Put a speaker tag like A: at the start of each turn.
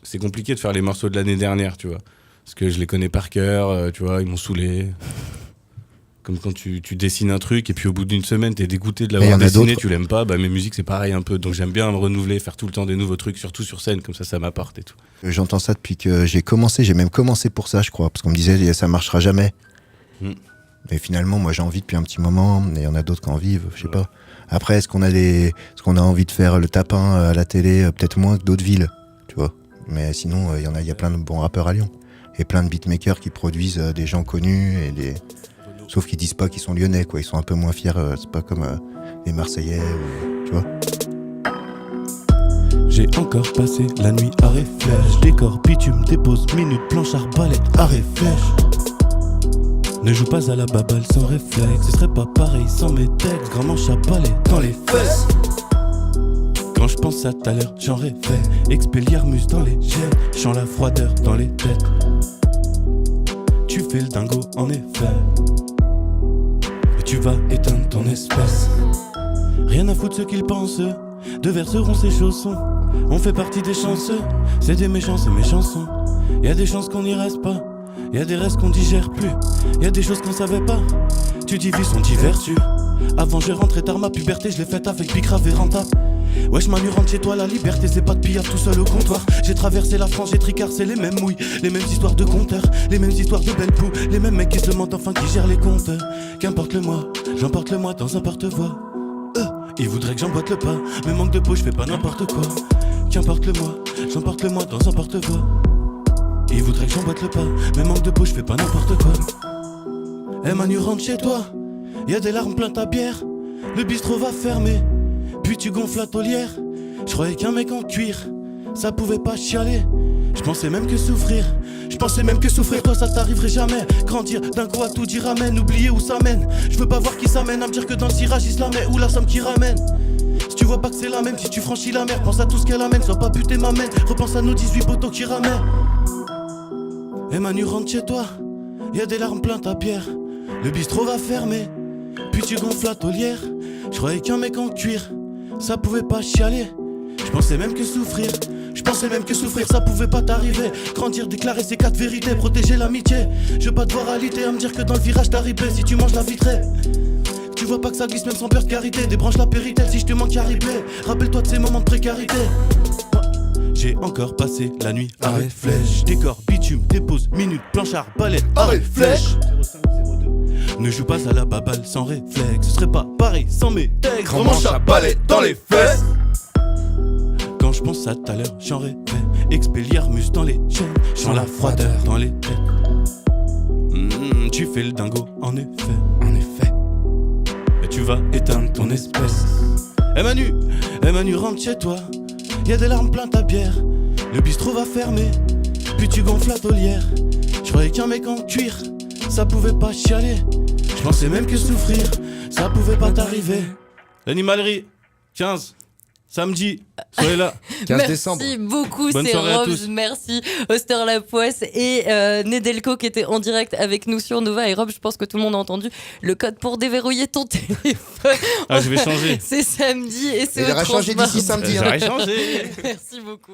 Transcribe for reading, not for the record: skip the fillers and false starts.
A: c'est compliqué de faire les morceaux de l'année dernière, tu vois. Parce que je les connais par cœur, tu vois, ils m'ont saoulé. Comme quand tu dessines un truc et puis au bout d'une semaine t'es dégoûté de l'avoir dessiné, tu l'aimes pas, bah mes musiques c'est pareil un peu, donc j'aime bien me renouveler, faire tout le temps des nouveaux trucs, surtout sur scène, comme ça m'apporte et tout.
B: J'entends ça depuis que j'ai même commencé pour ça je crois, parce qu'on me disait ça marchera jamais. Et finalement moi j'ai envie depuis un petit moment, et il y en a d'autres qui en vivent, je sais pas. Après est-ce qu'on a envie de faire le tapin à la télé, peut-être moins que d'autres villes, tu vois. Mais sinon il y a plein de bons rappeurs à Lyon, et plein de beatmakers qui produisent des gens connus sauf qu'ils disent pas qu'ils sont lyonnais, quoi. Ils sont un peu moins fiers, c'est pas comme les Marseillais, tu vois.
C: J'ai encore passé la nuit à réfléchir. Décor, bitume, dépose, minute, planche, arbalète, arrêt, flèche. Ne joue pas à la baballe sans réflexe. Ce serait pas pareil sans mes textes. Grand manche à balai dans les fesses. Quand je pense à tout à l'heure, j'en rêvais. Expelliarmus dans les jets. Chant la froideur dans les têtes. Tu fais le dingo en effet. Tu vas éteindre ton espèce. Rien à foutre ce qu'ils pensent. Deverseront ses chaussons. On fait partie des chanceux. C'est des méchants, c'est mes chansons. Y'a des chances qu'on n'y reste pas. Y'a des restes qu'on digère plus. Y'a des choses qu'on savait pas. Tu divises, on divertu. Avant je rentrais tard, ma puberté je l'ai faite avec Bicrave et rentable. Wesh Manu rentre chez toi, la liberté c'est pas de pillard tout seul au comptoir. J'ai traversé la France, j'ai tricarsé les mêmes mouilles. Les mêmes histoires de compteurs, les mêmes histoires de belles poux. Les mêmes mecs qui se mentent enfin qui gèrent les comptes. Qu'importe le mois, j'emporte le mois dans un porte-voix. Ils voudraient que j'emboîte le pas, mais manque de peau je fais pas n'importe quoi. Qu'importe le mois, j'emporte le mois dans un porte-voix. Ils voudraient que j'emboîte le pas, mais manque de peau je fais pas n'importe quoi. Eh Manu rentre chez toi, y'a des larmes plein ta bière. Le bistrot va fermer, puis tu gonfles la taulière. Je croyais qu'un mec en cuir, ça pouvait pas chialer. Je pensais même que souffrir, toi ça t'arriverait jamais. Grandir d'un coup à tout dire amen, oublier où ça mène. Je veux pas voir qui s'amène à me dire que dans le cirage il se la met, ou la somme qui ramène. Si tu vois pas que c'est la même, si tu franchis la mer, pense à tout ce qu'elle amène, sois pas buté ma mène. Repense à nos 18 poteaux qui ramènent. Et Manu rentre chez toi, y'a des larmes plein ta bière. Le bistrot va fermer, puis tu gonfles la taulière. Je croyais qu'un mec en cuir, ça pouvait pas chialer. Je pensais même que souffrir ça pouvait pas t'arriver. Grandir, déclarer ses 4 vérités, protéger l'amitié. Je veux pas devoir alité à me dire que dans le virage t'as ripé. Si tu manges la vitrée, tu vois pas que ça glisse même sans peur de carité. Débranche la péritelle si je te manque à ripler. Rappelle-toi de ces moments de précarité. J'ai encore passé la nuit à réfléchir. Décor, bitume, dépose, minute, planchard, balai, arrêt, flèche. Ne joue pas à la baballe sans réflexe. Ce serait pas pareil sans mes textes. Grand manche à balai dans les fesses. Quand je pense à tout à l'heure, j'en rêvais. Expelliarmus dans les chaînes. Chant la froideur dans les têtes. Tu fais le dingo en effet. Mais tu vas éteindre ton espèce. Eh Manu rentre chez toi. Y'a des larmes plein ta bière. Le bistrot va fermer, puis tu gonfles la taulière. Je croyais qu'un mec en cuir, ça pouvait pas chialer. Je pensais même que souffrir, ça pouvait pas t'arriver. L'animalerie, 15 samedi, soyez là.
D: 15 décembre.
E: Merci beaucoup,
A: Bonne
E: c'est
A: soirée à
E: Robs,
A: tous.
E: merci Oster Lapoisse et Nedelko qui était en direct avec nous sur Nova. Et Rob, je pense que tout le monde a entendu le code pour déverrouiller ton téléphone.
A: Ah, je vais changer.
E: C'est samedi et c'est
B: Il aura
E: au
B: changé
E: 30
B: d'ici
E: mars.
B: samedi.
A: J'aurais changé.
E: Merci beaucoup.